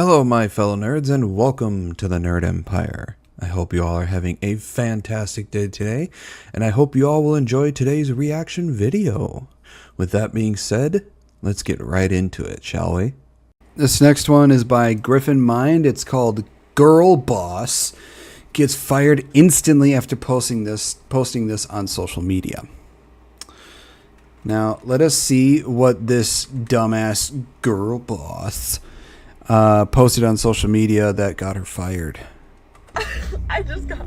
Hello, my fellow nerds, and welcome to the Nerd Empire. I hope you all are having a fantastic day today, and I hope you all will enjoy today's reaction video. With that being said, let's get right into it, shall we? This next one is by Gryphonknight. It's called Girl Boss Gets Fired Instantly After posting this on social media. Now, let us see what this dumbass girl boss posted on social media that got her fired. I just got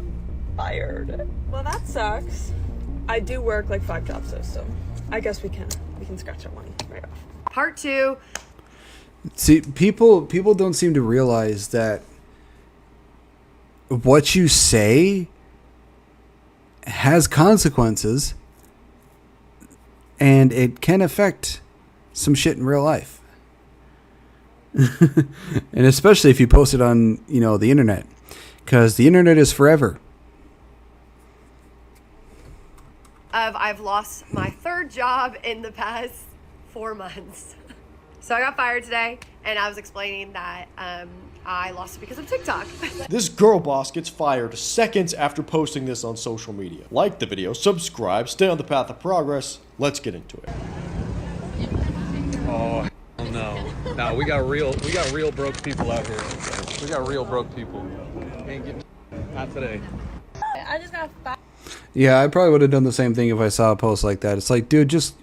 fired. Well, that sucks. I do work like 5 jobs though, so I guess we can scratch that one right off. Part 2. See, people don't seem to realize that what you say has consequences, and it can affect some shit in real life. And especially if you post it on, the internet, because the internet is forever. I've lost my 3rd job in the past 4 months. So I got fired today, and I was explaining that I lost it because of TikTok. This girl boss gets fired seconds after posting this on social media. Like the video, subscribe, stay on the path of progress. Let's get into it. Oh no, we got real broke people out here. We got real broke people. Ain't getting not today. I just got fired. Yeah, I probably would have done the same thing if I saw a post like that. It's like, dude, just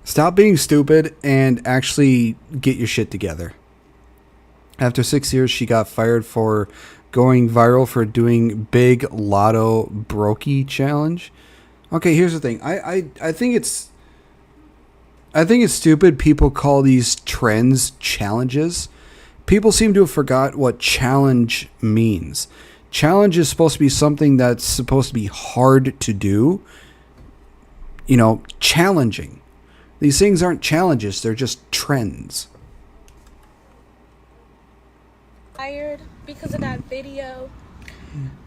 stop being stupid and actually get your shit together. After 6 years, she got fired for going viral for doing big lotto brokey challenge. Okay, here's the thing. I think it's stupid people call these trends challenges. People seem to have forgot what challenge means. Challenge is supposed to be something that's supposed to be hard to do. Challenging. These things aren't challenges, they're just trends. Fired because of that video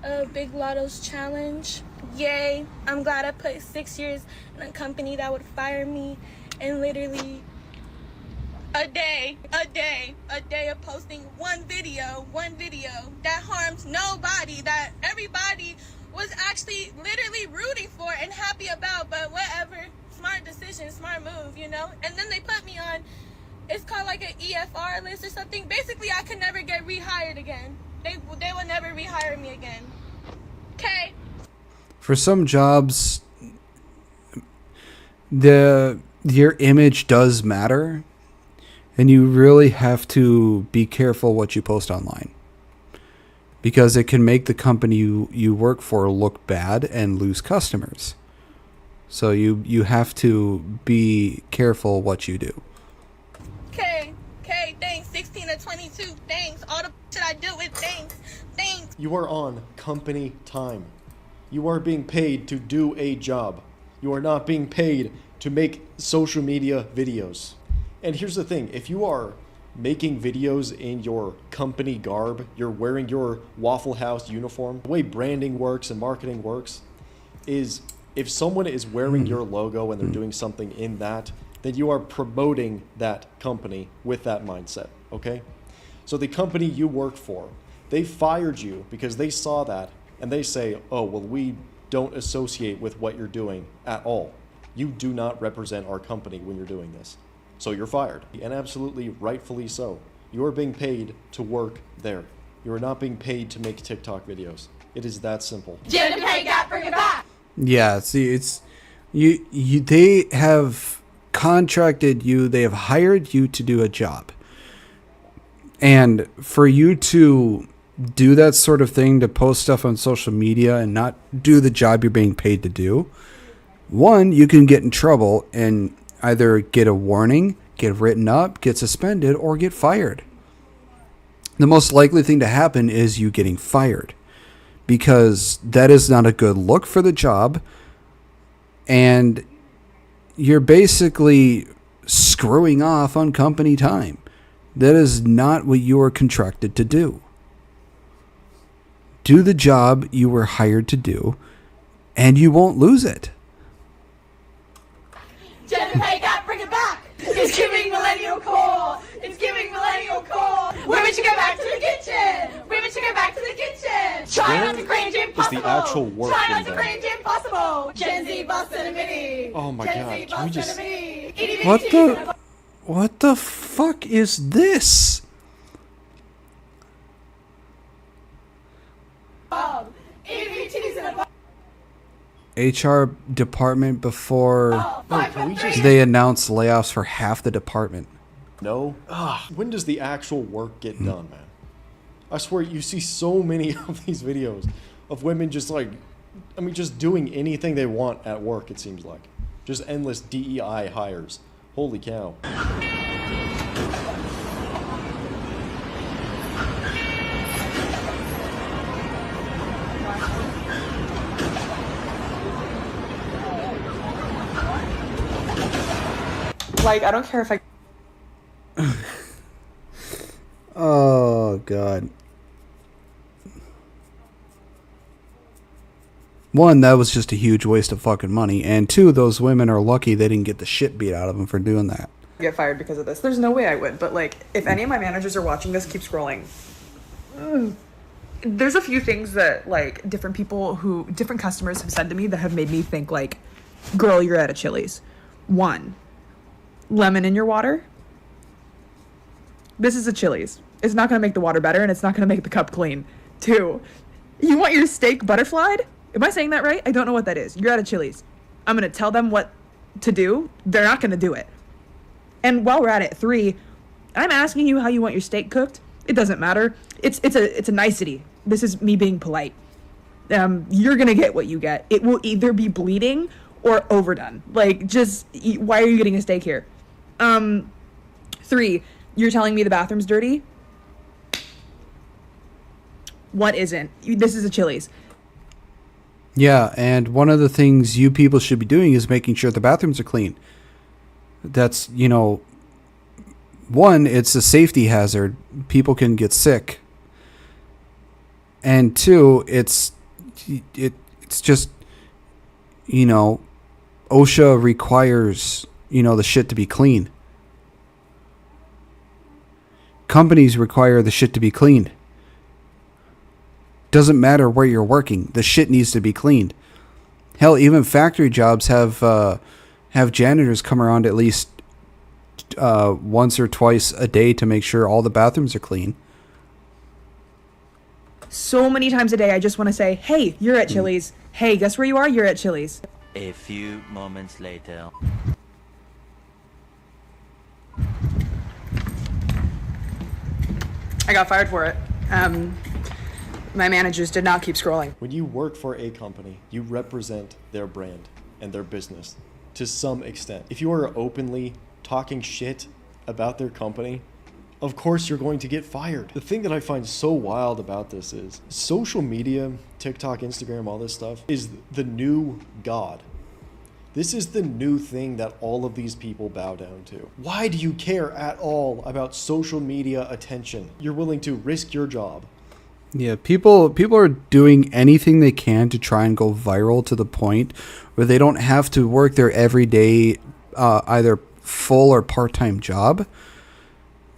of Big Lotto's challenge. Yay, I'm glad I put 6 years in a company that would fire me, and literally a day of posting one video that harms nobody, that everybody was actually literally rooting for and happy about, but whatever, smart decision, smart move, And then they put me on, it's called like an EFR list or something. Basically, I could never get rehired again. They would never rehire me again. Okay? For some jobs, your image does matter, and you really have to be careful what you post online, because it can make the company you work for look bad and lose customers. So you have to be careful what you do. Okay, thanks. 16 to 22, thanks. All the shit I do with thanks. You are on company time. You are being paid to do a job. You are not being paid to make social media videos. And here's the thing, if you are making videos in your company garb, you're wearing your Waffle House uniform, the way branding works and marketing works is if someone is wearing your logo and they're doing something in that, then you are promoting that company with that mindset, okay? So the company you work for, they fired you because they saw that and they say, oh, well, we don't associate with what you're doing at all. You do not represent our company when you're doing this. So you're fired, and absolutely rightfully so. You are being paid to work there. You are not being paid to make TikTok videos. It is that simple. Yeah, see, it's you. They have contracted you. They have hired you to do a job, and for you to do that sort of thing, to post stuff on social media and not do the job you're being paid to do, one, you can get in trouble and either get a warning, get written up, get suspended, or get fired. The most likely thing to happen is you getting fired, because that is not a good look for the job, and you're basically screwing off on company time. That is not what you are contracted to do. Do the job you were hired to do, and you won't lose it. Jennifer, bring it back! It's giving millennial cool! It's giving millennial is the actual work being done? Gen Z bustin' a mini. Oh my god, can we just... What the fuck is this? HR department before No, can we just... they announced layoffs for half the department. No? When does the actual work get done, man? I swear, you see so many of these videos of women just like, I mean, just doing anything they want at work, it seems like. Just endless DEI hires. Holy cow. Like, I don't care if I... Oh god. One, that was just a huge waste of fucking money, and two, those women are lucky they didn't get the shit beat out of them for doing that. Get fired because of this. There's no way I would, but like, if any of my managers are watching this, keep scrolling. There's a few things that like different customers have said to me that have made me think like, girl, you're at a Chili's. 1, lemon in your water. This is a Chili's. It's not gonna make the water better and it's not gonna make the cup clean. 2, you want your steak butterflied? Am I saying that right? I don't know what that is. You're at a Chili's. I'm gonna tell them what to do. They're not gonna do it. And while we're at it, 3, I'm asking you how you want your steak cooked. It doesn't matter. It's a nicety. This is me being polite. You're gonna get what you get. It will either be bleeding or overdone. Like, just why are you getting a steak here? 3, you're telling me the bathroom's dirty? What isn't? This is a Chili's. Yeah, and one of the things you people should be doing is making sure the bathrooms are clean. That's, you know, 1, it's a safety hazard. People can get sick. And 2, it's just, you know, OSHA requires, you know, the shit to be clean. Companies require the shit to be cleaned. Doesn't matter where you're working, the shit needs to be cleaned. Hell, even factory jobs have janitors come around at least once or twice a day to make sure all the bathrooms are clean. So many times a day, I just want to say, hey, you're at Chili's. Hey, guess where you are? You're at Chili's. A few moments later. I got fired for it. My managers did not keep scrolling. When you work for a company, you represent their brand and their business to some extent. If you are openly talking shit about their company, of course you're going to get fired. The thing that I find so wild about this is social media, TikTok, Instagram, all this stuff is the new god. This is the new thing that all of these people bow down to. Why do you care at all about social media attention? You're willing to risk your job. Yeah, people are doing anything they can to try and go viral to the point where they don't have to work their everyday either full or part-time job,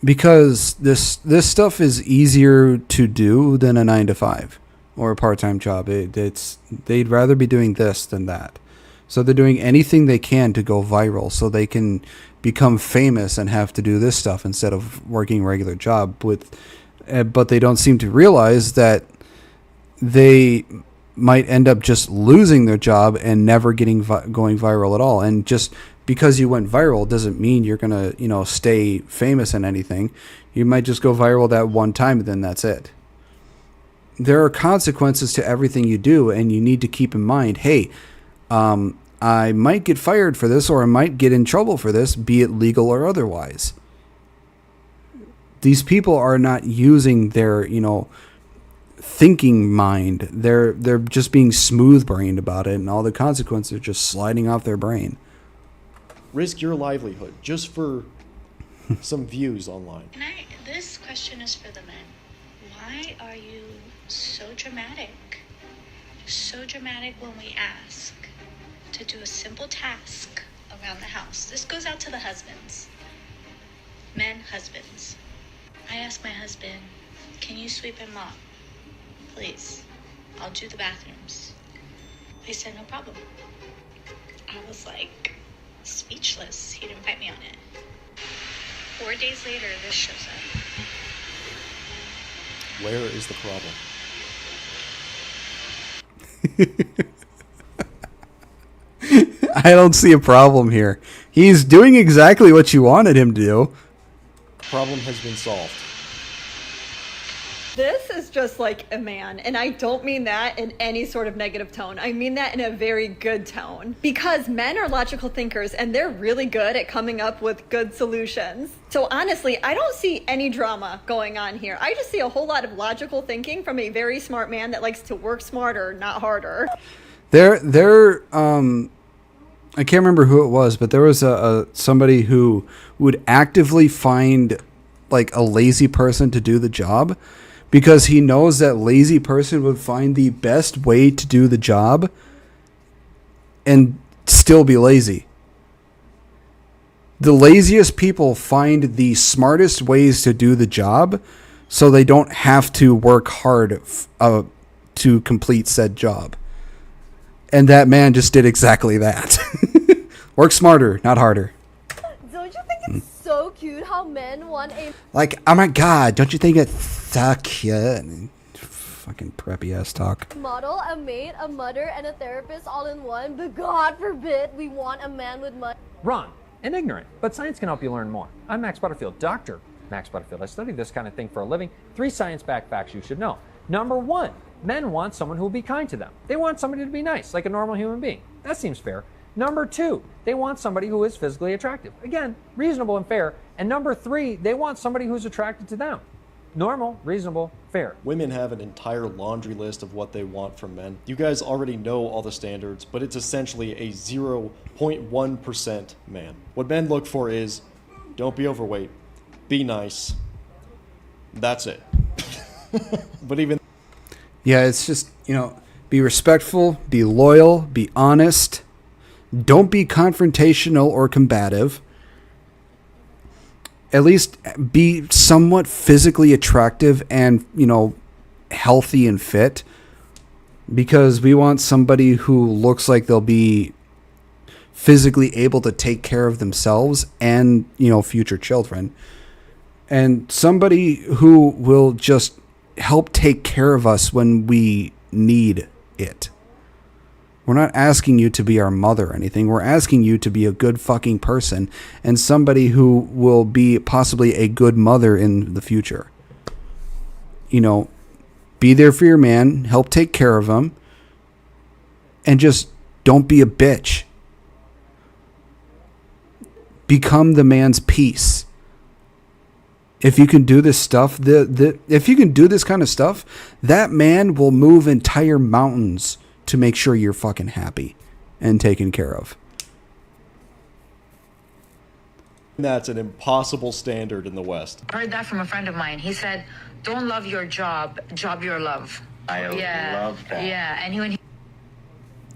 because this stuff is easier to do than a 9-to-5 or a part-time job. They'd rather be doing this than that. So they're doing anything they can to go viral so they can become famous and have to do this stuff instead of working a regular job but they don't seem to realize that they might end up just losing their job and never going viral at all. And just because you went viral doesn't mean you're going to, you know, stay famous in anything. You might just go viral that one time and then that's it. There are consequences to everything you do, and you need to keep in mind, hey, I might get fired for this, or I might get in trouble for this, be it legal or otherwise. These people are not using their, you know, thinking mind. They're just being smooth-brained about it, and all the consequences are just sliding off their brain. Risk your livelihood just for some views online. This question is for the men. Why are you so dramatic? So dramatic when we ask to do a simple task around the house. This goes out to the husbands. Men, husbands. I asked my husband, can you sweep and mop? Please. I'll do the bathrooms. They said no problem. I was like speechless. He'd invite me on it. 4 days later, this shows up. Where is the problem? I don't see a problem here. He's doing exactly what you wanted him to do. Problem has been solved. This is just like a man, and I don't mean that in any sort of negative tone. I mean that in a very good tone. Because men are logical thinkers, and they're really good at coming up with good solutions. So honestly, I don't see any drama going on here. I just see a whole lot of logical thinking from a very smart man that likes to work smarter, not harder. I can't remember who it was, but there was somebody who would actively find like a lazy person to do the job, because he knows that lazy person would find the best way to do the job and still be lazy. The laziest people find the smartest ways to do the job so they don't have to work hard to complete said job. And that man just did exactly that. Work smarter, not harder. Don't you think it's so cute how men want a Like, oh my god, don't you think it's so cute? Fucking preppy ass talk. model, a maid, a mother, and a therapist all in one? But God forbid we want a man with money. Wrong and ignorant, but science can help you learn more. I'm Max Butterfield, Dr. Max Butterfield. I study this kind of thing for a living. 3 science-backed facts you should know. Number 1, men want someone who will be kind to them. They want somebody to be nice, like a normal human being. That seems fair. Number 2, they want somebody who is physically attractive. Again, reasonable and fair. And number 3, they want somebody who's attracted to them. Normal, reasonable, fair. Women have an entire laundry list of what they want from men. You guys already know all the standards, but it's essentially a 0.1% man. What men look for is, don't be overweight, be nice. That's it. But even... Yeah, it's just, be respectful, be loyal, be honest. Don't be confrontational or combative. At least be somewhat physically attractive and, healthy and fit. Because we want somebody who looks like they'll be physically able to take care of themselves and, future children. And somebody who will just help take care of us when we need it. We're not asking you to be our mother or anything. We're asking you to be a good fucking person and somebody who will be possibly a good mother in the future. Be there for your man, help take care of him, and just don't be a bitch. Become the man's peace. If you can do this stuff, if you can do this kind of stuff, that man will move entire mountains to make sure you're fucking happy and taken care of. That's an impossible standard in the West. I heard that from a friend of mine. He said, don't love your job, job your love. I love that. Yeah, and when he...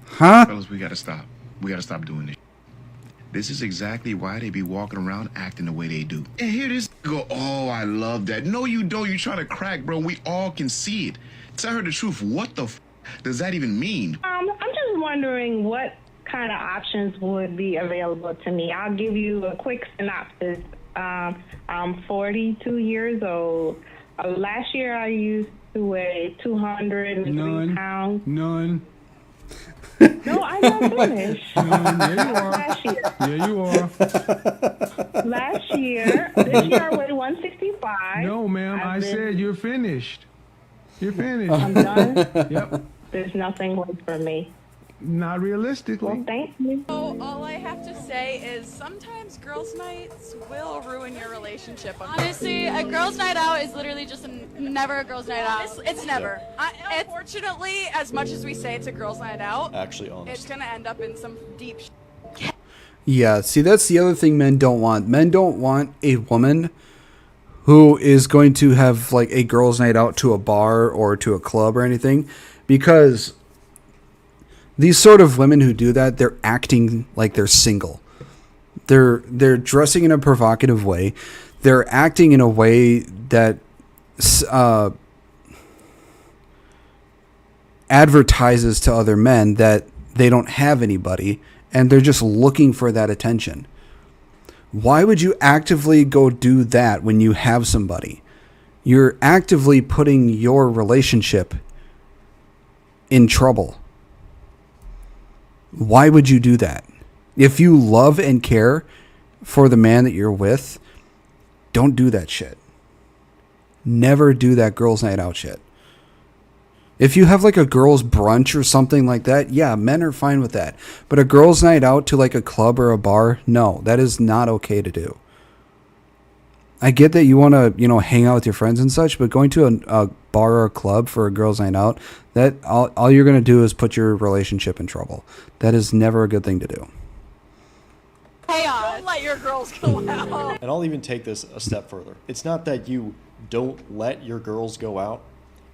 Huh? Fellas, we gotta stop. We gotta stop doing this. This is exactly why they be walking around acting the way they do. And here this go, oh, I love that. No, you don't. You're trying to crack, bro. We all can see it. Tell her the truth. What the does that even mean? I'm just wondering what kind of options would be available to me. I'll give you a quick synopsis. I'm 42 years old. Last year I used to weigh 203 pounds. None. No, I'm not finished. There you are. Last year. Yeah, you are. Last year. This year I weighed 165. No, ma'am. I said you're finished. You're finished. I'm done? Yep. There's nothing left for me. Not realistically. Well, thank you. So all I have to say is sometimes girls' nights will ruin your relationship. Honestly, a girls' night out is literally just never a girls' night out. It's never. Unfortunately, as much as we say it's a girls' night out, Actually, honest. it's gonna end up in some deep Yeah, see, that's the other thing men don't want. Men don't want a woman who is going to have like a girls' night out to a bar or to a club or anything, because these sort of women who do that, they're acting like they're single. They're dressing in a provocative way. They're acting in a way that advertises to other men that they don't have anybody and they're just looking for that attention. Why would you actively go do that when you have somebody? You're actively putting your relationship in trouble. Why would you do that? If you love and care for the man that you're with, don't do that shit. Never do that girls' night out shit. If you have like a girls' brunch or something like that, yeah, men are fine with that. But a girls' night out to like a club or a bar, no, that is not okay to do. I get that you want to, hang out with your friends and such, but going to a bar or a club for a girls' night out, that all you're going to do is put your relationship in trouble. That is never a good thing to do. Don't let your girls go out. And I'll even take this a step further. It's not that you don't let your girls go out.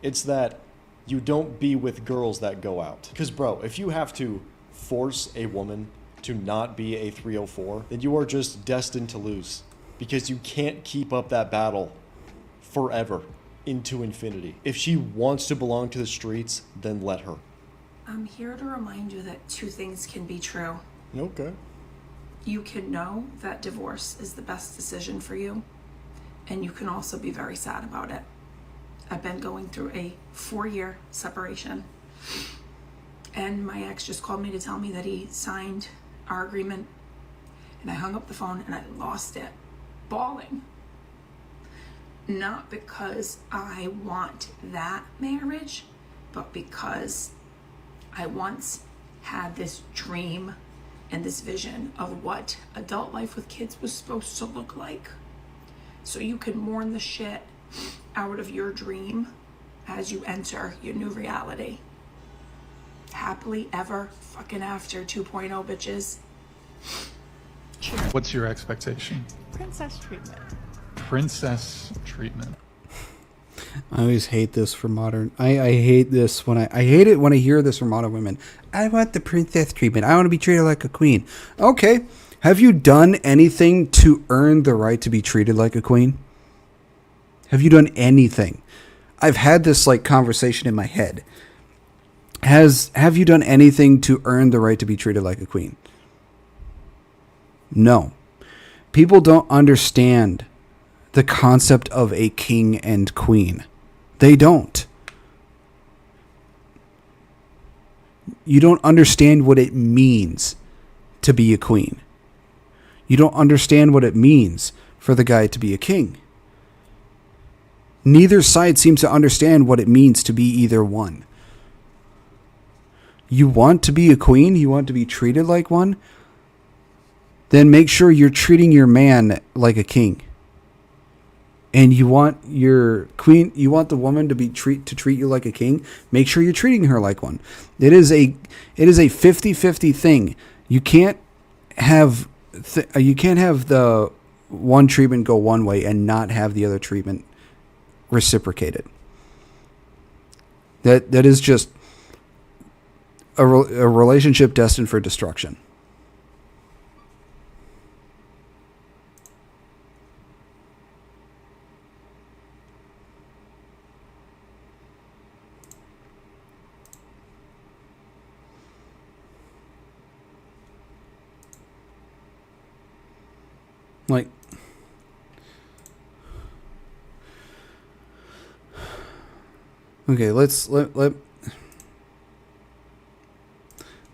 It's that you don't be with girls that go out. Because, bro, if you have to force a woman to not be a 304, then you are just destined to lose. Because you can't keep up that battle forever into infinity. If she wants to belong to the streets, then let her. I'm here to remind you that two things can be true. Okay. You can know that divorce is the best decision for you, and you can also be very sad about it. I've been going through a 4-year separation, and my ex just called me to tell me that he signed our agreement, and I hung up the phone and I lost it, bawling. Not because I want that marriage, but because I once had this dream and this vision of what adult life with kids was supposed to look like. So you can mourn the shit out of your dream as you enter your new reality. Happily ever fucking after 2.0, bitches. Cheers. What's your expectation? Princess treatment. Princess treatment. I always hate this for modern. I hate this when I hate it when I hear this from modern women. I want the princess treatment. I want to be treated like a queen. Okay. Have you done anything to earn the right to be treated like a queen? Have you done anything? I've had this like conversation in my head. Have you done anything to earn the right to be treated like a queen? No. People don't understand the concept of a king and queen. They don't. You don't understand what it means to be a queen. You don't understand what it means for the guy to be a king. Neither side seems to understand what it means to be either one. You want to be a queen? You want to be treated like one? Then make sure you're treating your man like a king. And you want your queen, you want the woman to treat you like a king, make sure you're treating her like one. It is a 50-50 thing. You can't have the one treatment go one way and not have the other treatment reciprocated. That is just a relationship destined for destruction. Like, okay, let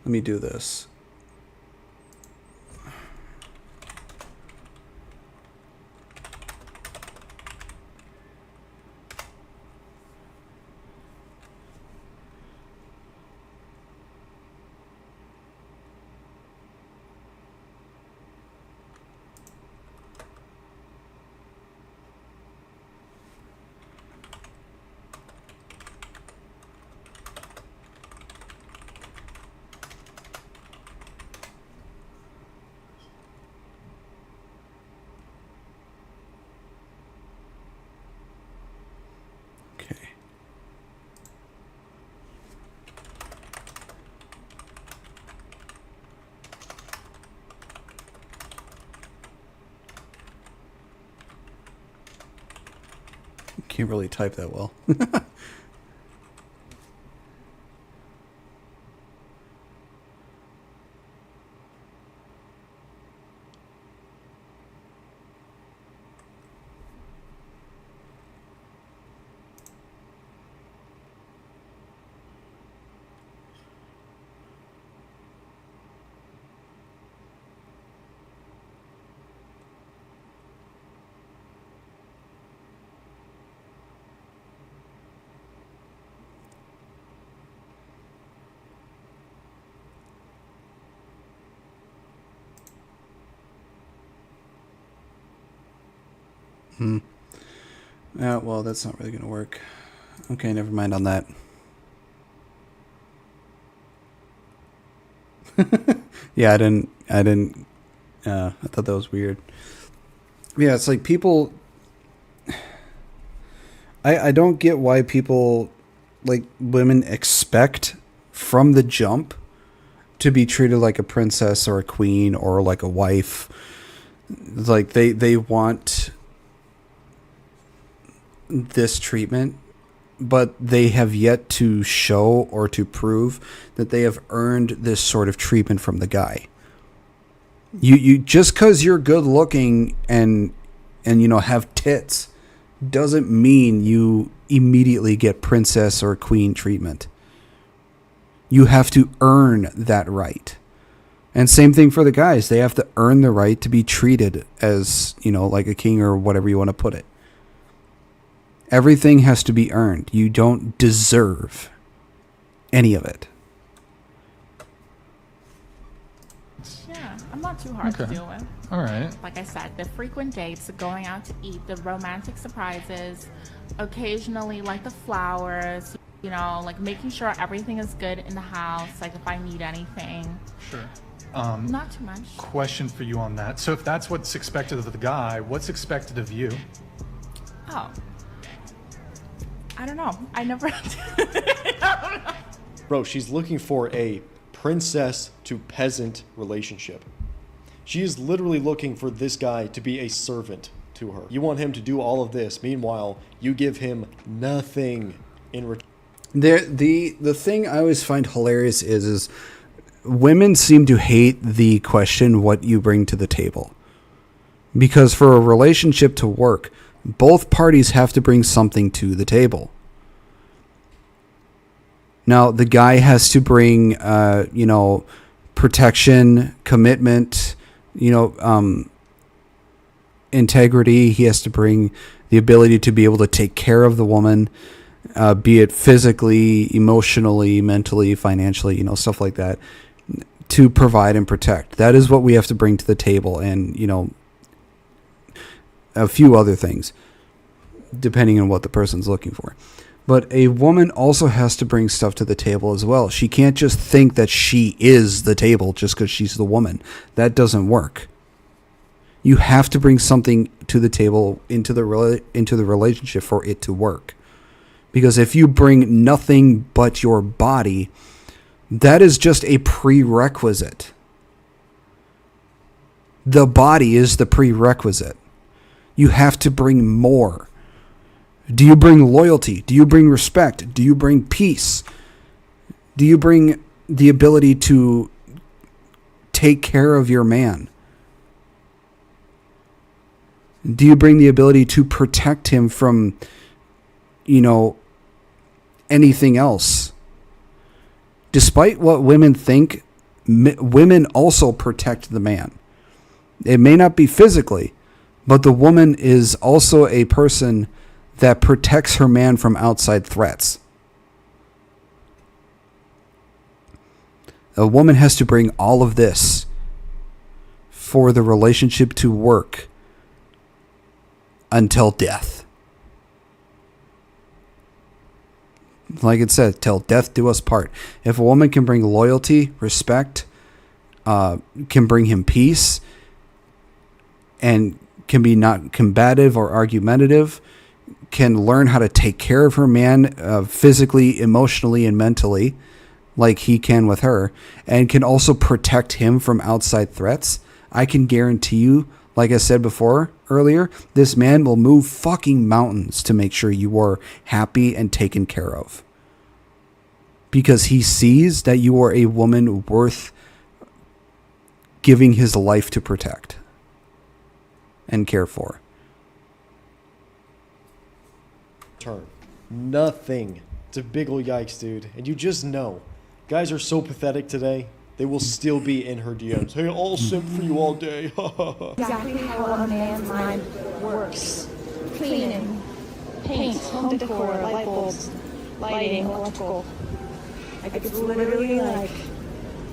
me do this. Can't really type that well. Yeah, well, that's not really going to work. Okay, never mind on that. Yeah, I thought that was weird. Yeah, it's like people, I don't get why people, like, women expect from the jump to be treated like a princess or a queen or like a wife. Like, they want this treatment, but they have yet to show or to prove that they have earned this sort of treatment from the guy. You just because you're good looking and you know have tits doesn't mean you immediately get princess or queen treatment. You have to earn that right. And same thing for the guys. They have to earn the right to be treated as, you know, like a king or whatever you want to put it. Everything has to be earned. You don't deserve any of it. Yeah, I'm not too hard to deal with. All right. Like I said, the frequent dates, the going out to eat, the romantic surprises, occasionally like the flowers, you know, like making sure everything is good in the house, like if I need anything. Sure. Not too much. Question for you on that. So if that's what's expected of the guy, what's expected of you? Oh. I don't know. I never... Bro, she's looking for a princess to peasant relationship. She is literally looking for this guy to be a servant to her. You want him to do all of this. Meanwhile, you give him nothing in return. The thing I always find hilarious is women seem to hate the question, what you bring to the table. Because for a relationship to work, both parties have to bring something to the table. Now, the guy has to bring, you know, protection, commitment, you know, integrity. He has to bring the ability to be able to take care of the woman, be it physically, emotionally, mentally, financially, you know, stuff like that, to provide and protect. That is what we have to bring to the table, and, you know, a few other things, depending on what the person's looking for. But a woman also has to bring stuff to the table as well. She can't just think that she is the table just because she's the woman. That doesn't work. You have to bring something to the table into the relationship for it to work. Because if you bring nothing but your body, that is just a prerequisite. The body is the prerequisite. You have to bring more. Do you bring loyalty? Do you bring respect? Do you bring peace? Do you bring the ability to take care of your man? Do you bring the ability to protect him from, you know, anything else? Despite what women think, women also protect the man. It may not be physically, but the woman is also a person that protects her man from outside threats. A woman has to bring all of this for the relationship to work until death. Like it said, till death do us part. If a woman can bring loyalty, respect, can bring him peace, and can be not combative or argumentative, can learn how to take care of her man physically, emotionally, and mentally, like he can with her, and can also protect him from outside threats, I can guarantee you, like I said before, earlier, this man will move fucking mountains to make sure you are happy and taken care of. Because he sees that you are a woman worth giving his life to protect and care for. Turn. Nothing. It's a big ol' yikes, dude. And you just know. Guys are so pathetic today. They will still be in her DMs. Hey, I'll simp for you all day. Exactly how a man's mind works. Cleaning, paint, home decor, light bulbs, lighting, electrical. Like it's literally like,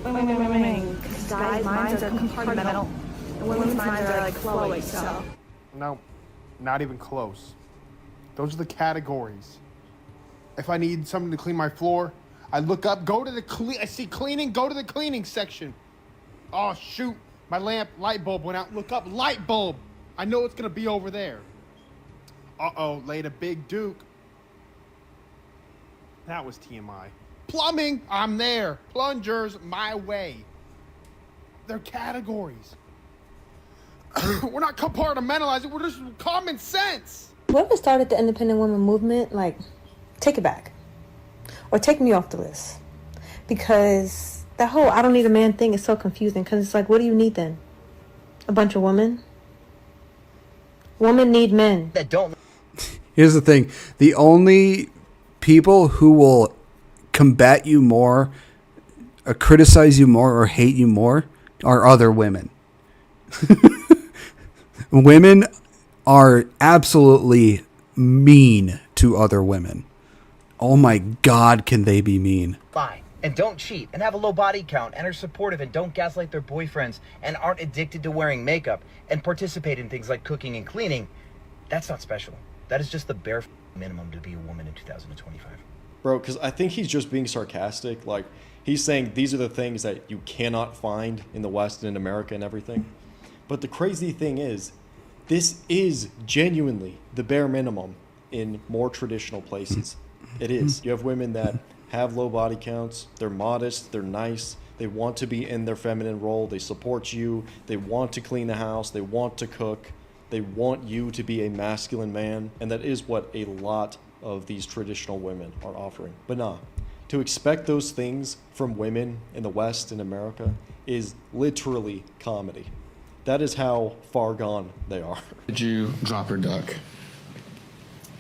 because guys' minds are compartmental, and women's minds are like flowy, so. No. Not even close. Those are the categories. If I need something to clean my floor, I look up, go to the I see cleaning, go to the cleaning section. Oh shoot, my light bulb went out. Look up, light bulb. I know it's gonna be over there. Uh-oh, laid a big Duke. That was TMI. Plumbing, I'm there. Plungers, my way. They're categories. We're not compartmentalizing, we're just common sense. Whoever started the independent women movement, like, take it back. Or take me off the list. Because that whole I don't need a man thing is so confusing. Because it's like, what do you need then? A bunch of women? Women need men. That don't. Here's the thing. The only people who will combat you more, criticize you more, or hate you more are other women. Women are absolutely mean to other women. Oh my God, can they be mean? Fine. And don't cheat and have a low body count and are supportive and don't gaslight their boyfriends and aren't addicted to wearing makeup and participate in things like cooking and cleaning. That's not special. That is just the bare minimum to be a woman in 2025. Bro, because I think he's just being sarcastic. Like, he's saying these are the things that you cannot find in the West and in America and everything. But the crazy thing is, this is genuinely the bare minimum in more traditional places. It is. You have women that have low body counts, they're modest, they're nice, they want to be in their feminine role, they support you, they want to clean the house, they want to cook, they want you to be a masculine man, and that is what a lot of these traditional women are offering. But nah, to expect those things from women in the West and America is literally comedy. That is how far gone they are. Did you drop her duck?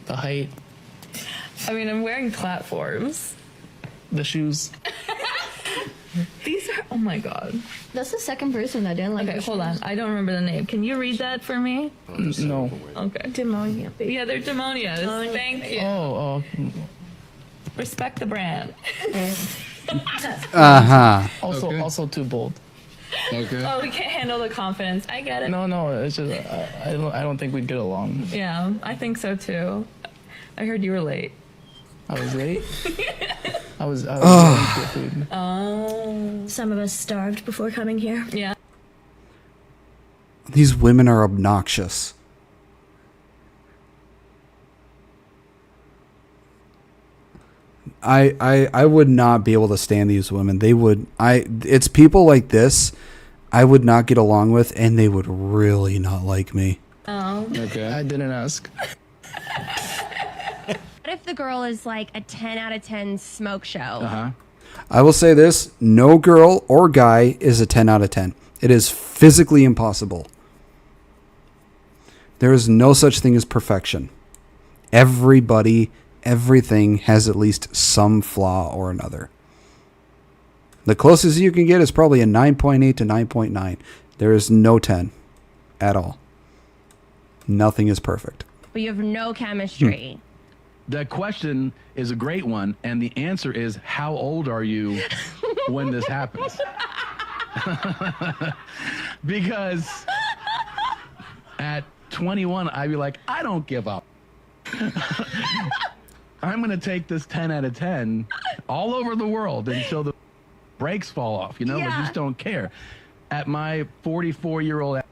The height? I mean, I'm wearing platforms. The shoes? These are, oh my God. That's the second person that didn't like. Okay, hold on. I don't remember the name. Can you read that for me? No. Okay. Demonia. Yeah, they're demonias. Thank you. Oh. Respect the brand. Also too bold. Okay. Oh, we can't handle the confidence. I get it. No. It's just I don't think we'd get along. Yeah, I think so too. I heard you were late. I was late. I was getting to food. Oh. Some of us starved before coming here. Yeah. These women are obnoxious. I would not be able to stand these women. It's people like this I would not get along with, and they would really not like me. Oh. Okay. I didn't ask. What if the girl is like a 10 out of 10 smoke show? Uh-huh. I will say this, no girl or guy is a 10 out of 10. It is physically impossible. There is no such thing as perfection. Everything has at least some flaw or another. The closest you can get is probably a 9.8 to 9.9. There is no 10 at all. Nothing is perfect. But you have no chemistry. That question is a great one, and the answer is, how old are you when this happens? Because at 21, I'd be like, I don't give up. I'm going to take this 10 out of 10 all over the world until the brakes fall off, I just don't care. At my 44-year-old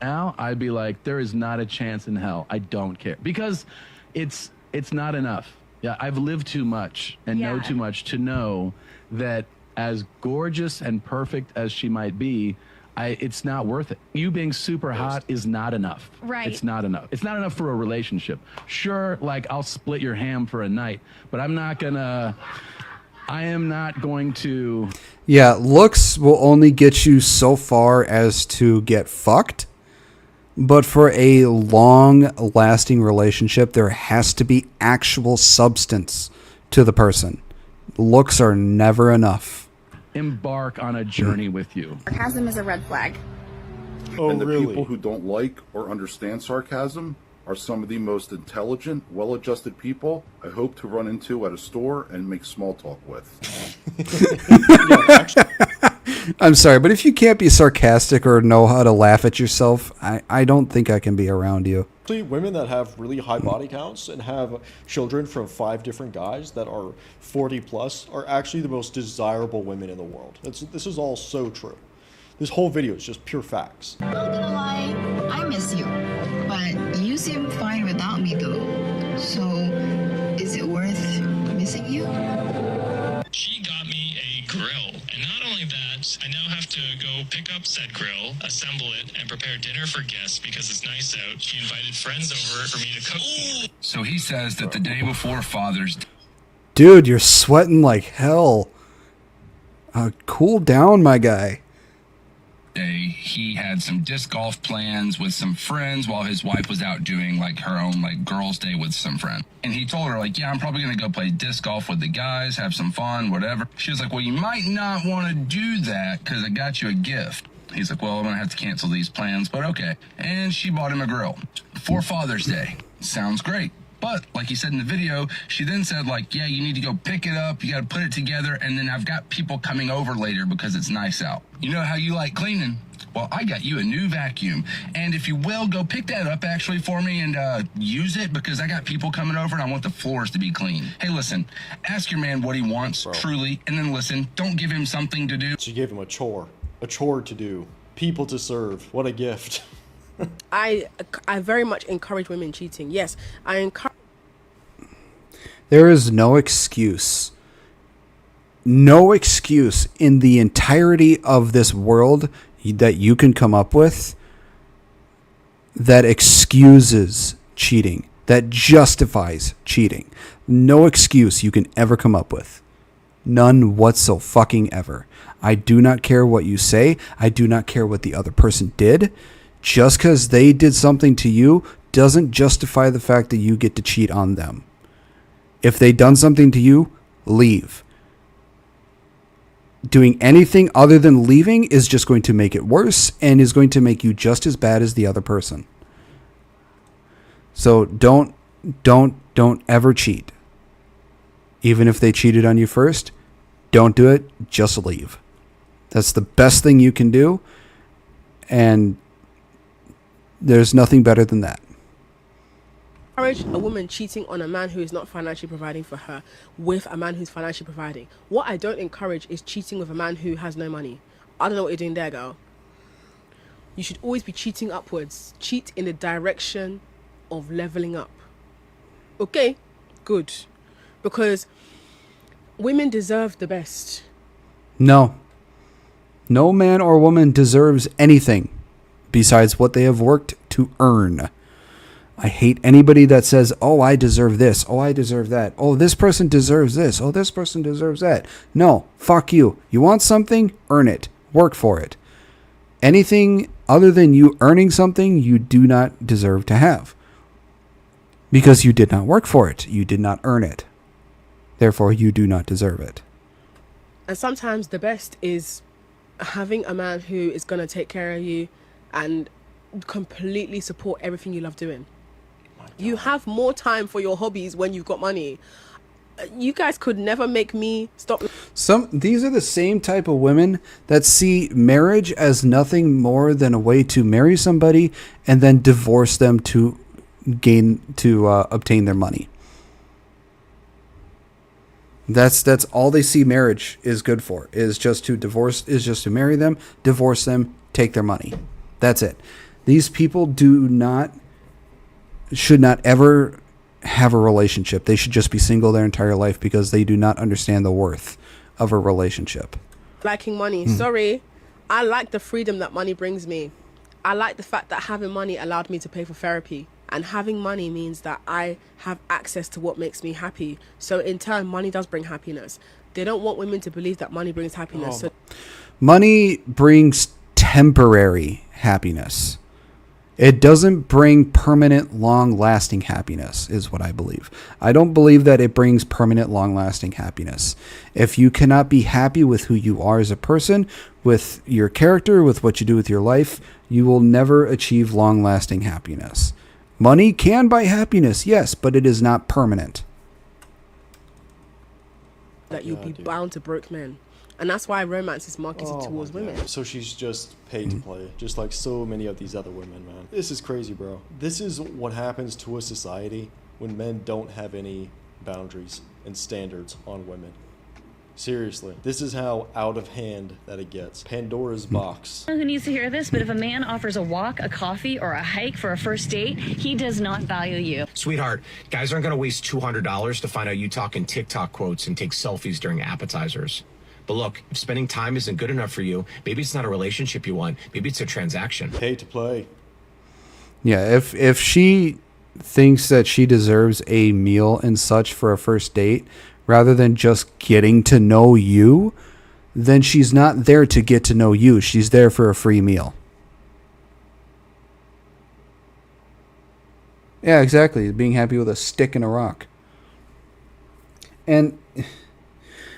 now, I'd be like, there is not a chance in hell. I don't care. Because it's not enough. Yeah, I've lived too much and know too much to know that as gorgeous and perfect as she might be, it's not worth it. You being super hot is not enough. Right. It's not enough. It's not enough for a relationship. Sure, I'll split your ham for a night, but I am not going to. Yeah, looks will only get you so far as to get fucked. But for a long-lasting relationship, there has to be actual substance to the person. Looks are never enough. Embark on a journey with you. Sarcasm is a red flag. And the people who don't like or understand sarcasm are some of the most intelligent, well-adjusted people I hope to run into at a store and make small talk with. I'm sorry, but if you can't be sarcastic or know how to laugh at yourself, I don't think I can be around you. Actually, women that have really high body counts and have children from 5 different guys that are 40 plus are actually the most desirable women in the world. This is all so true. This whole video is just pure facts. Not gonna lie, I miss you, but you seem fine without me though. So, is it worth missing you? She got me a grill, and not only that, I now have to go pick up said grill, assemble it, and prepare dinner for guests because it's nice out. She invited friends over for me to cook. So he says that the day before Father's Day, Dude, you're sweating like hell. Cool down, my guy. he had some disc golf plans with some friends while his wife was out doing like her own like girls' day with some friends. And he told her like, yeah, I'm probably gonna go play disc golf with the guys, have some fun, whatever. She was like, well, you might not want to do that because I got you a gift. He's like, well, I'm gonna have to cancel these plans, but okay. And she bought him a grill for Father's Day. Sounds great. But like he said in the video, she then said like, yeah, you need to go pick it up. You got to put it together. And then I've got people coming over later because it's nice out. You know how you like cleaning? Well, I got you a new vacuum. And if you will, go pick that up actually for me and use it because I got people coming over and I want the floors to be clean. Hey, listen, ask your man what he wants truly. And then listen, don't give him something to do. She gave him a chore to do, people to serve. What a gift. I very much encourage women cheating. Yes, I encourage. There is no excuse. No excuse in the entirety of this world that you can come up with that excuses cheating, that justifies cheating. No excuse you can ever come up with. None whatsoever. I do not care what you say. I do not care what the other person did. Just because they did something to you doesn't justify the fact that you get to cheat on them. If they done something to you, leave. Doing anything other than leaving is just going to make it worse and is going to make you just as bad as the other person. So don't ever cheat. Even if they cheated on you first, don't do it. Just leave. That's the best thing you can do. And there's nothing better than that. Encourage a woman cheating on a man who is not financially providing for her with a man who's financially providing. What I don't encourage is cheating with a man who has no money. I don't know what you're doing there, girl. You should always be cheating upwards. Cheat in the direction of leveling up. Okay? Good. Because women deserve the best. No. No man or woman deserves anything besides what they have worked to earn. I hate anybody that says, oh, I deserve this. Oh, I deserve that. Oh, this person deserves this. Oh, this person deserves that. No, fuck you. You want something? Earn it. Work for it. Anything other than you earning something, you do not deserve to have. Because you did not work for it. You did not earn it. Therefore, you do not deserve it. And sometimes the best is having a man who is going to take care of you and completely support everything you love doing. You have more time for your hobbies when you've got money. You guys could never make me stop. These are the same type of women that see marriage as nothing more than a way to marry somebody and then divorce them to obtain their money. That's all they see marriage is good for, is just to marry them, divorce them, take their money. That's it. These people should not ever have a relationship. They should just be single their entire life because they do not understand the worth of a relationship. Liking money. Sorry. I like the freedom that money brings me. I like the fact that having money allowed me to pay for therapy. And having money means that I have access to what makes me happy. So in turn, money does bring happiness. They don't want women to believe that money brings happiness. Money brings temporary happiness. It doesn't bring permanent, long-lasting happiness, is what I believe. I don't believe that it brings permanent, long-lasting happiness. If you cannot be happy with who you are as a person, with your character, with what you do with your life, you will never achieve long-lasting happiness. Money can buy happiness, yes, but it is not permanent. That you'll be bound to broke men. And that's why romance is marketed Oh towards my God. women. So she's just paid to play, just like so many of these other women, man. This is crazy, bro. This is what happens to a society when men don't have any boundaries and standards on women. Seriously, this is how out of hand that it gets. Pandora's box. Who needs to hear this, but if a man offers a walk, a coffee, or a hike for a first date, he does not value you. Sweetheart, guys aren't going to waste $200 to find out you talking TikTok quotes and take selfies during appetizers. But look, if spending time isn't good enough for you, maybe it's not a relationship you want. Maybe it's a transaction. Pay to play. Yeah, if she thinks that she deserves a meal and such for a first date, rather than just getting to know you, then she's not there to get to know you. She's there for a free meal. Yeah, exactly. Being happy with a stick and a rock. And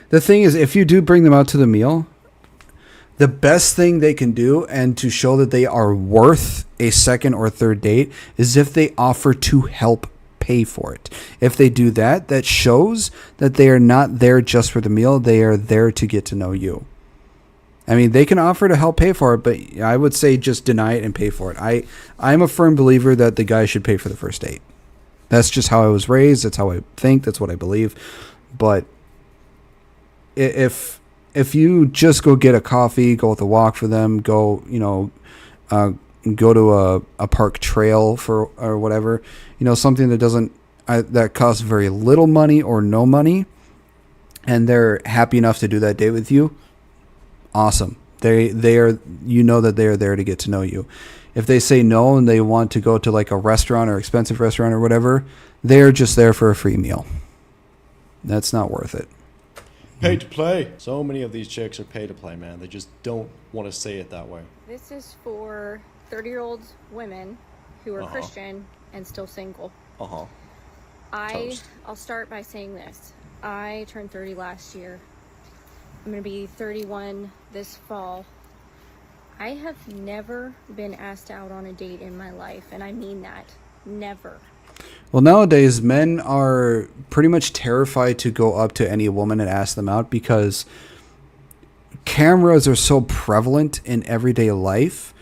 the thing is, if you do bring them out to the meal, the best thing they can do, and to show that they are worth a second or third date, is if they offer to help pay for it. If they do that, that shows that they are not there just for the meal. They are there to get to know you. I mean, they can offer to help pay for it, but I would say just deny it and pay for it. I'm a firm believer that the guy should pay for the first date. That's just how I was raised. That's how I think. That's what I believe. But if you just go get a coffee, go with a walk for them, go to a park trail or whatever, something that that costs very little money or no money, and they're happy enough to do that date with you, awesome. They are, that they are there to get to know you. If they say no and they want to go to like a restaurant or expensive restaurant or whatever, they're just there for a free meal. That's not worth it. Pay to play. So many of these chicks are pay to play, man. They just don't want to say it that way. This is for 30-year-old women who are Christian and still single. I'll start by saying this. I turned 30 last year. I'm going to be 31 this fall. I have never been asked out on a date in my life, and I mean that. Never. Well, nowadays, men are pretty much terrified to go up to any woman and ask them out because cameras are so prevalent in everyday life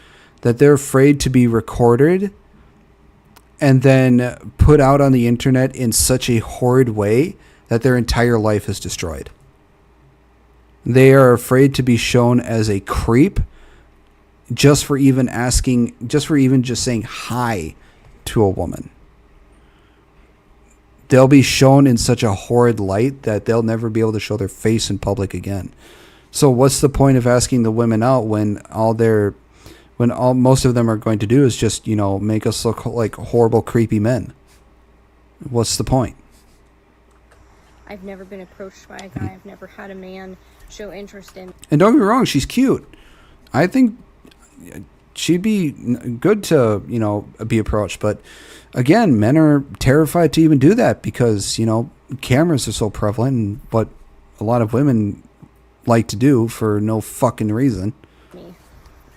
that they're afraid to be recorded and then put out on the internet in such a horrid way that their entire life is destroyed. They are afraid to be shown as a creep just for even just saying hi to a woman. They'll be shown in such a horrid light that they'll never be able to show their face in public again. So what's the point of asking the women out when most of them are going to do is just, make us look like horrible, creepy men? What's the point? I've never been approached by a guy. I've never had a man show interest in. And don't get me wrong, she's cute. I think she'd be good to, be approached. But again, men are terrified to even do that because, cameras are so prevalent and what a lot of women like to do for no fucking reason.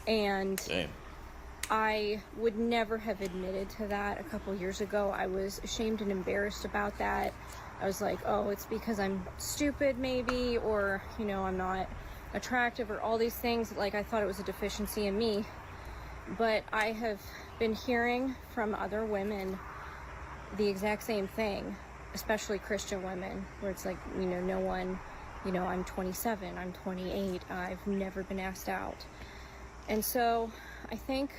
And I would never have admitted to that a couple years ago. I was ashamed and embarrassed about that. I was like, oh, it's because I'm stupid maybe, or, I'm not attractive or all these things. Like, I thought it was a deficiency in me. But I have been hearing from other women the exact same thing, especially Christian women, where it's like, no one, I'm 27, I'm 28, I've never been asked out. And so I think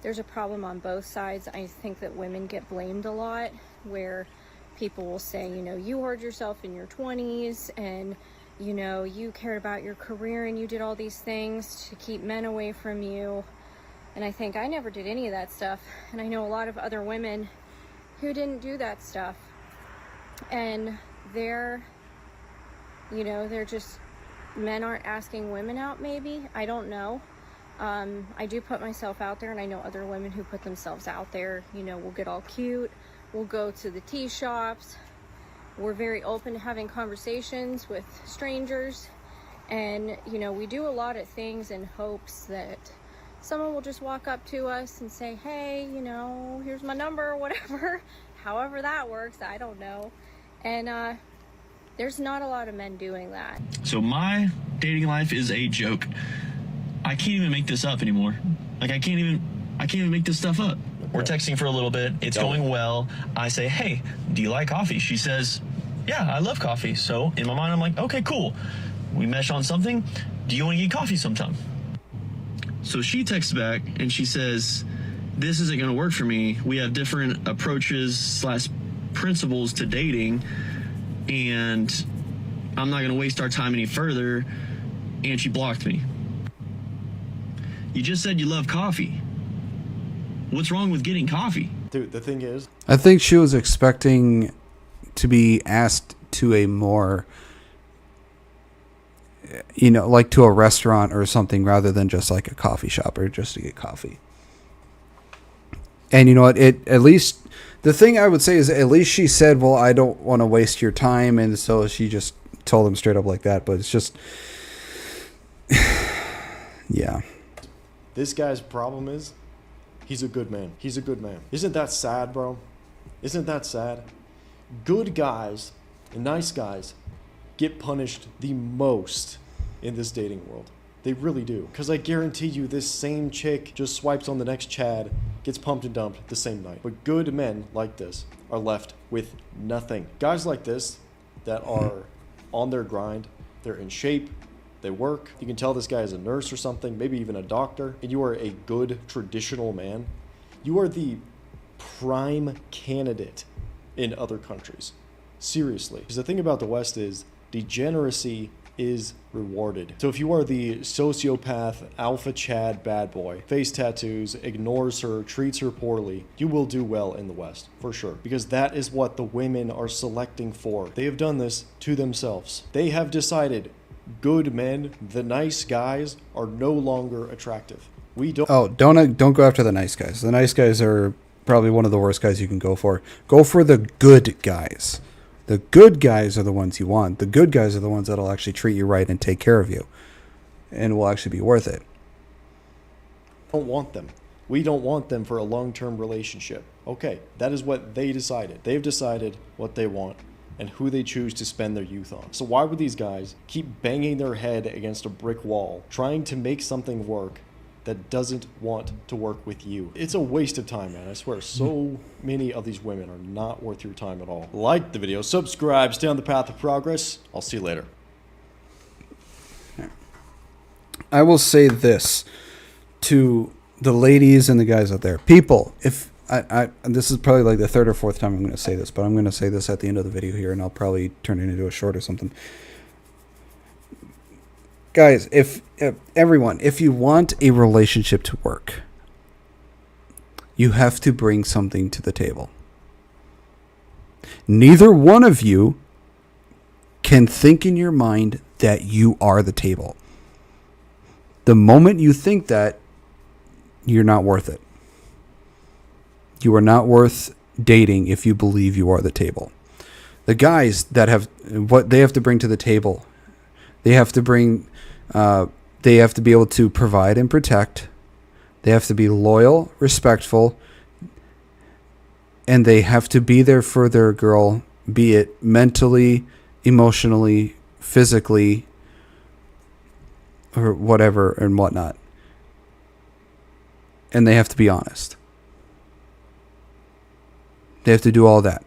there's a problem on both sides. I think that women get blamed a lot, where people will say, you hurt yourself in your 20s and, you cared about your career and you did all these things to keep men away from you. And I think I never did any of that stuff. And I know a lot of other women who didn't do that stuff. And they're just, men aren't asking women out maybe. I don't know. I do put myself out there, and I know other women who put themselves out there. We'll get all cute. We'll go to the tea shops. We're very open to having conversations with strangers. And, we do a lot of things in hopes that someone will just walk up to us and say, hey, here's my number or whatever. However that works, I don't know. And There's not a lot of men doing that. So my dating life is a joke. I can't even make this up anymore. Like I can't even make this stuff up. We're texting for a little bit. It's going well. I say, hey, do you like coffee? She says, yeah, I love coffee. So in my mind, I'm like, okay, cool. We mesh on something. Do you want to get coffee sometime? So she texts back and she says, this isn't going to work for me. We have different approaches / principles to dating, and I'm not going to waste our time any further. And she blocked me. You just said you love coffee. What's wrong with getting coffee? Dude, the thing is, I think she was expecting to be asked to a more, like to a restaurant or something rather than just like a coffee shop or just to get coffee. And you know what? At least the thing I would say is at least she said, well, I don't want to waste your time. And so she just told him straight up like that. But it's just, yeah. this guy's problem is he's a good man. He's a good man. Isn't that sad, bro? Isn't that sad? Good guys and nice guys get punished the most in this dating world. They really do. Because I guarantee you this same chick just swipes on the next Chad, gets pumped and dumped the same night. But good men like this are left with nothing. Guys like this that are on their grind, they're in shape, they work. You can tell this guy is a nurse or something, maybe even a doctor, and you are a good traditional man. You are the prime candidate in other countries. Seriously. Because the thing about the West is degeneracy is rewarded. So if you are the sociopath, alpha Chad bad boy, face tattoos, ignores her, treats her poorly, you will do well in the West, for sure. Because that is what the women are selecting for. They have done this to themselves. They have decided good men, the nice guys, are no longer attractive. We don't... Oh, don't go after the nice guys. The nice guys are probably one of the worst guys you can go for. Go for the good guys. The good guys are the ones you want. The good guys are the ones that'll actually treat you right and take care of you. And will actually be worth it. Don't want them. We don't want them for a long-term relationship. Okay, that is what they decided. They've decided what they want and who they choose to spend their youth on. So why would these guys keep banging their head against a brick wall, trying to make something work that doesn't want to work with you? It's a waste of time, man. I swear, so many of these women are not worth your time at all. Like the video, subscribe, stay on the path of progress. I'll see you later. I will say this to the ladies and the guys out there. People, if this is probably like the third or fourth time I'm going to say this, but I'm going to say this at the end of the video here, and I'll probably turn it into a short or something. Guys, if you want a relationship to work, you have to bring something to the table. Neither one of you can think in your mind that you are the table. The moment you think that, you're not worth it. You are not worth dating if you believe you are the table. The guys that have what they have to bring to the table, they have to bring, they have to be able to provide and protect. They have to be loyal, respectful, and they have to be there for their girl, be it mentally, emotionally, physically, or whatever and whatnot. And they have to be honest. They have to do all that.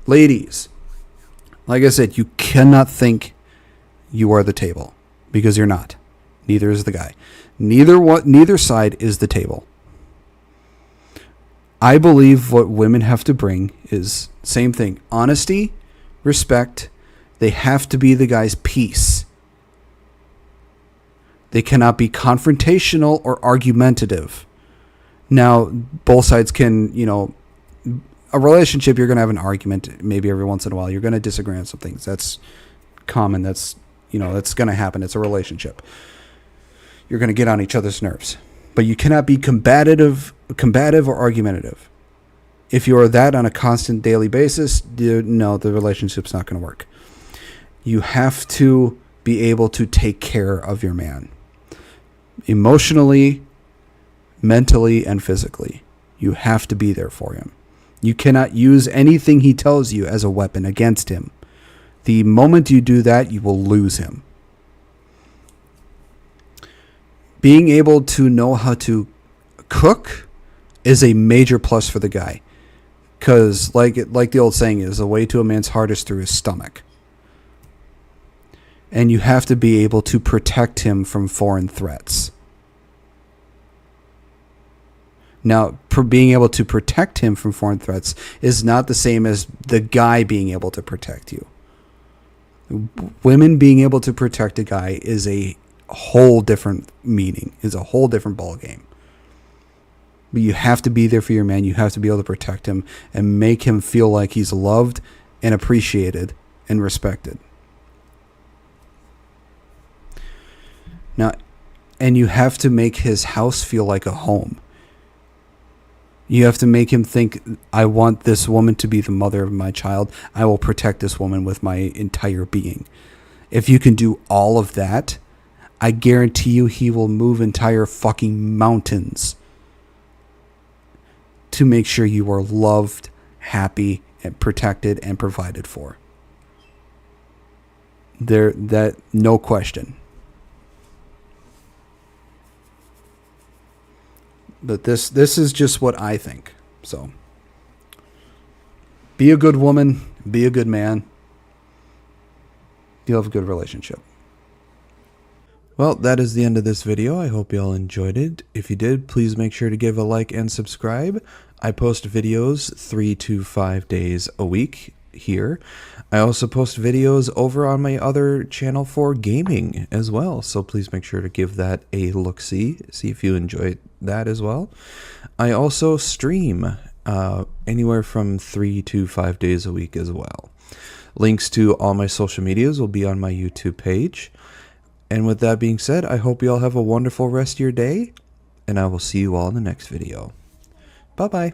Ladies, like I said, you cannot think you are the table because you're not. Neither is the guy. Neither side is the table. I believe what women have to bring is same thing. Honesty, respect. They have to be the guy's peace. They cannot be confrontational or argumentative. Now, both sides can, a relationship, you're going to have an argument maybe every once in a while. You're going to disagree on some things. That's common. That's going to happen. It's a relationship. You're going to get on each other's nerves. But you cannot be combative or argumentative. If you are that on a constant daily basis, no, the relationship's not going to work. You have to be able to take care of your man. Emotionally, mentally, and physically. You have to be there for him. You cannot use anything he tells you as a weapon against him. The moment you do that, you will lose him. Being able to know how to cook is a major plus for the guy. Because, like the old saying is, the way to a man's heart is through his stomach. And you have to be able to protect him from foreign threats. Now, being able to protect him from foreign threats is not the same as the guy being able to protect you. Women being able to protect a guy is a whole different meaning, is a whole different ballgame. But you have to be there for your man. You have to be able to protect him and make him feel like he's loved and appreciated and respected. Now, and you have to make his house feel like a home. You have to make him think, I want this woman to be the mother of my child. I will protect this woman with my entire being. If you can do all of that, I guarantee you he will move entire fucking mountains to make sure you are loved, happy, and protected and provided for. No question. But this is just what I think. So, be a good woman, be a good man. You'll have a good relationship. Well, that is the end of this video. I hope you all enjoyed it. If you did, please make sure to give a like and subscribe. I post videos 3 to 5 days a week here. I also post videos over on my other channel for gaming as well. So please make sure to give that a look-see. See if you enjoy that as well. I also stream anywhere from 3 to 5 days a week as well. Links to all my social medias will be on my YouTube page. And with that being said, I hope you all have a wonderful rest of your day, and I will see you all in the next video. Bye-bye.